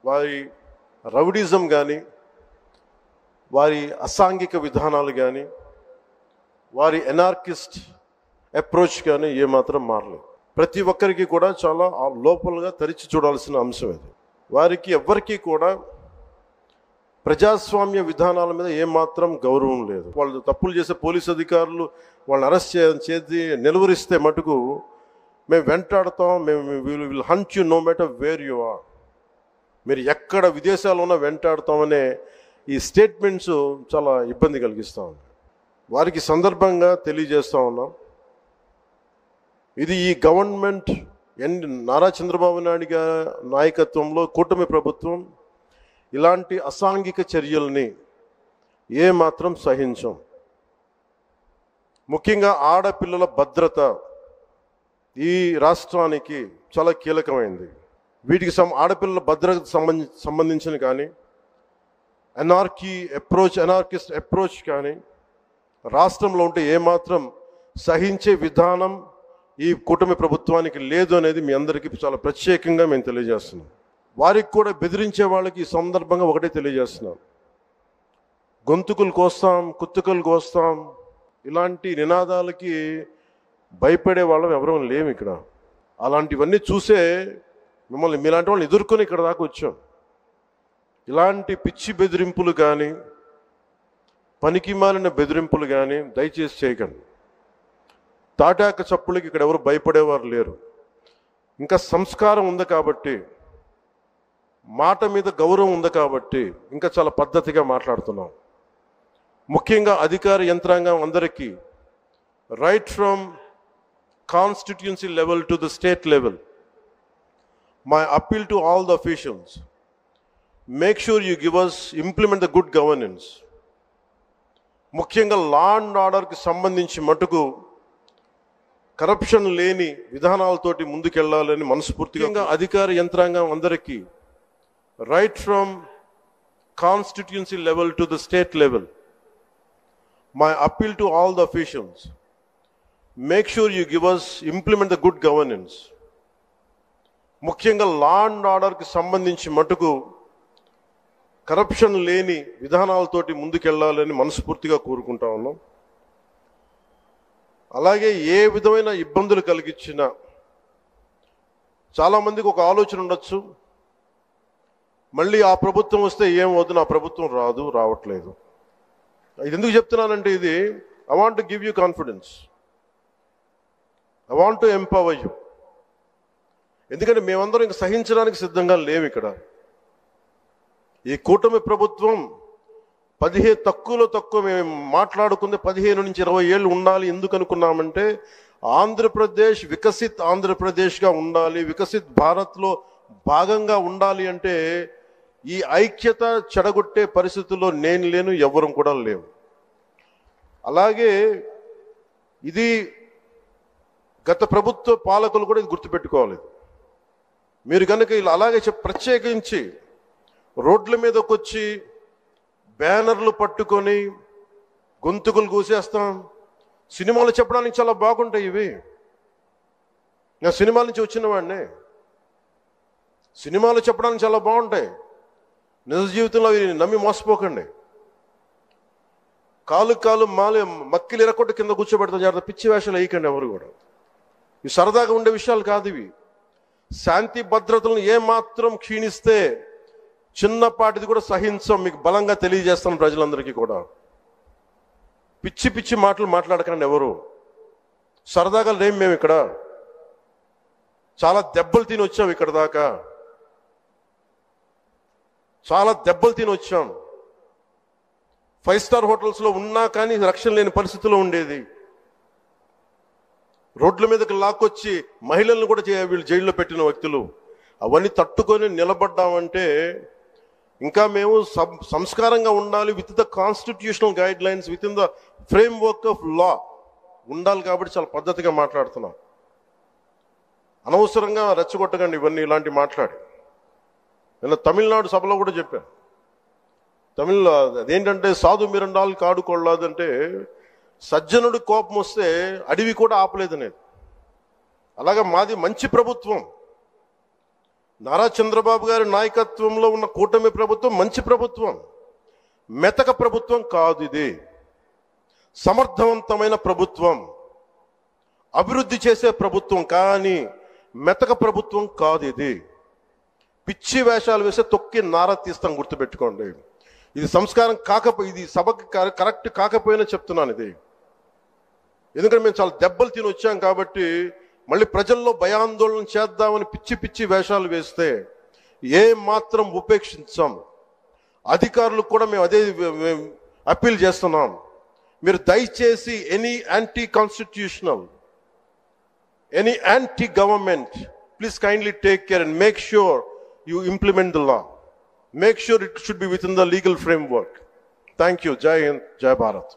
వారి రౌడిజం కానీ, వారి అసాంఘిక విధానాలు కానీ, వారి ఎనార్కిస్ట్ అప్రోచ్ కానీ ఏమాత్రం మారలేదు. ప్రతి ఒక్కరికి కూడా చాలా లోపలగా తెరిచి చూడాల్సిన అంశం ఇది. వారికి ఎవ్వరికీ కూడా ప్రజాస్వామ్య విధానాల మీద ఏమాత్రం గౌరవం లేదు. వాళ్ళు తప్పులు చేసే పోలీసు అధికారులు వాళ్ళని అరెస్ట్ చేసి నిలువరిస్తే మటుకు మేము వెంటాడతాం, మేము will hunt you no matter where you are, మీరు ఎక్కడ విదేశాల్లో ఉన్నా వెంటాడతామనే ఈ స్టేట్మెంట్స్ చాలా ఇబ్బంది కలిగిస్తూ ఉన్నాయి. వారికి సందర్భంగా తెలియజేస్తూ ఉన్నాం, ఇది ఈ గవర్నమెంట్ నారా చంద్రబాబు నాయుడు గారి నాయకత్వంలో కూటమి ప్రభుత్వం ఇలాంటి అసాంఘిక చర్యల్ని ఏమాత్రం సహించం. ముఖ్యంగా ఆడపిల్లల భద్రత ఈ రాష్ట్రానికి చాలా కీలకమైంది. వీటికి ఆడపిల్లల భద్రతకు సంబంధించిన కానీ, ఎనార్కిస్ట్ అప్రోచ్ కానీ రాష్ట్రంలో ఉంటే ఏమాత్రం సహించే విధానం ఈ కూటమి ప్రభుత్వానికి లేదు అనేది మీ అందరికీ చాలా ప్రత్యేకంగా మేము తెలియజేస్తున్నాం. వారికి కూడా బెదిరించే వాళ్ళకి ఈ సందర్భంగా ఒకటే తెలియజేస్తున్నాం, గొంతుకులు కోస్తాం, కుత్తుకలు కోస్తాం ఇలాంటి నినాదాలకి భయపడే వాళ్ళం ఎవరూ లేము ఇక్కడ. అలాంటివన్నీ చూసే మీలాంటి వాళ్ళని ఎదుర్కొని ఇక్కడ దాకా వచ్చాం. ఇలాంటి పిచ్చి బెదిరింపులు కానీ, పనికి మాలిన బెదిరింపులు కానీ దయచేసి చేయకండి. తాటాక చప్పులకి ఇక్కడ ఎవరు భయపడేవారు లేరు. ఇంకా సంస్కారం ఉంది కాబట్టి, మాట మీద గౌరవం ఉంది కాబట్టి ఇంకా చాలా పద్ధతిగా మాట్లాడుతున్నాం. ముఖ్యంగా అధికార యంత్రాంగం అందరికీ, right from constituency level to the state level, my appeal to all the officials, make sure you give us implement the good governance. ముఖ్యంగా లా అండ్ ఆర్డర్కి సంబంధించి మటుకు కరప్షన్ లేని విధానాలతోటి ముందుకెళ్లాలని మనస్ఫూర్తిగా అధికార యంత్రాంగం అందరికీ, right from constituency level to the state level, my appeal to all the officials, make sure you give us implement the good governance. ముఖ్యంగా లా అండ్ ఆర్డర్కి సంబంధించి మటుకు కరప్షన్ లేని విధానాలతోటి ముందుకెళ్లాలని మనస్ఫూర్తిగా కోరుకుంటా ఉన్నాం. అలాగే ఏ విధమైన ఇబ్బందులు కలిగించినా, చాలామందికి ఒక ఆలోచన ఉండొచ్చు, మళ్ళీ ఆ ప్రభుత్వం వస్తే ఏమవుతుంది, ఆ ప్రభుత్వం రావట్లేదు. ఇది ఎందుకు చెప్తున్నానంటే, ఇది I want to give you confidence, I want to empower you. ఎందుకంటే మేమందరం ఇంక సహించడానికి సిద్ధంగా లేము ఇక్కడ. ఈ కూటమి ప్రభుత్వం తక్కువ మేము మాట్లాడుకుంది 15 నుంచి 20 ఏళ్ళు ఉండాలి. ఎందుకు అనుకున్నామంటే, ఆంధ్రప్రదేశ్ వికసిత్ ఆంధ్రప్రదేశ్గా ఉండాలి, వికసిత్ భారత్లో భాగంగా ఉండాలి. అంటే ఈ ఐక్యత చెడగొట్టే పరిస్థితుల్లో నేను లేను, ఎవరు కూడా లేవు. అలాగే ఇది గత ప్రభుత్వ పాలకులు కూడా ఇది గుర్తుపెట్టుకోవాలి. మీరు కనుక ఇలా అలాగే ప్రత్యేకించి రోడ్ల మీదకి వచ్చి బ్యానర్లు పట్టుకొని గొంతుకులు కూసేస్తాం, సినిమాలు చెప్పడానికి చాలా బాగుంటాయి ఇవి. నేను సినిమాల నుంచి వచ్చిన వాడిని, సినిమాలు చెప్పడానికి చాలా బాగుంటాయి. నిజ జీవితంలో అవి నమ్మి మోసపోకండి. కాలు మక్కిలు ఎరకొట్టు కింద కూర్చోబెడతాం. జాగ్రత్త, పిచ్చి వేషాలు వేయకండి ఎవరు కూడా. ఇవి సరదాగా ఉండే విషయాలు కాదు ఇవి. శాంతి భద్రతలను ఏమాత్రం క్షీణిస్తే చిన్నపాటిది కూడా సహించం, మీకు బలంగా తెలియజేస్తాను ప్రజలందరికీ కూడా. పిచ్చి మాటలు మాట్లాడకండి ఎవరు. సరదాగా లేం మేము ఇక్కడ. చాలా దెబ్బలు తిని వచ్చాం ఇక్కడ దాకా, చాలా దెబ్బలు తిని వచ్చాం. 5 స్టార్ హోటల్స్లో ఉన్నా కానీ రక్షణ లేని పరిస్థితిలో ఉండేది. రోడ్ల మీదకి లాక్కొచ్చి మహిళలను కూడా వీళ్ళు జైల్లో పెట్టిన వ్యక్తులు. అవన్నీ తట్టుకొని నిలబడ్డామంటే ఇంకా మేము సంస్కారంగా ఉండాలి. With the constitutional guide lines, with in the frame work of law ఉండాలి. కాబట్టి చాలా పద్ధతిగా మాట్లాడుతున్నాం. అనవసరంగా రెచ్చగొట్టకండి ఇవన్నీ ఇలాంటి మాట్లాడి. నేను తమిళనాడు సభలో కూడా చెప్పాను. అదేంటంటే సాధు మిరండాలు కాడుకోళ్ళదంటే, సజ్జనుడు కోపం వస్తే అడవి కూడా ఆపలేదనేది. అలాగా మాది మంచి ప్రభుత్వం. నారా చంద్రబాబు గారి నాయకత్వంలో ఉన్న కూటమి ప్రభుత్వం మంచి ప్రభుత్వం, మెతక ప్రభుత్వం కాదు. ఇది సమర్థవంతమైన ప్రభుత్వం, అభివృద్ధి చేసే ప్రభుత్వం, కానీ మెతక ప్రభుత్వం కాదు. ఇది పిచ్చి వేషాలు వేసే తొక్కి నారా తీస్తాం, గుర్తుపెట్టుకోండి. ఇది సంస్కారం కాకపోయి, ఇది సభకి కరెక్ట్ కాకపోయినా చెప్తున్నాను ఇది. ఎందుకంటే మేము చాలా దెబ్బలు తిని వచ్చాం కాబట్టి మళ్ళీ ప్రజల్లో భయాందోళన చేద్దామని పిచ్చి పిచ్చి వేషాలు వేస్తే ఏ మాత్రం ఉపేక్షించాం. అధికారులకు కూడా మేము అదే అప్పీల్ చేస్తున్నాం. మీరు దయచేసి any anti constitutional, any anti government, please kindly take care and make sure you implement the law. Make sure it should be within the legal framework. Thank you. Jai Hind, Jai Bharat.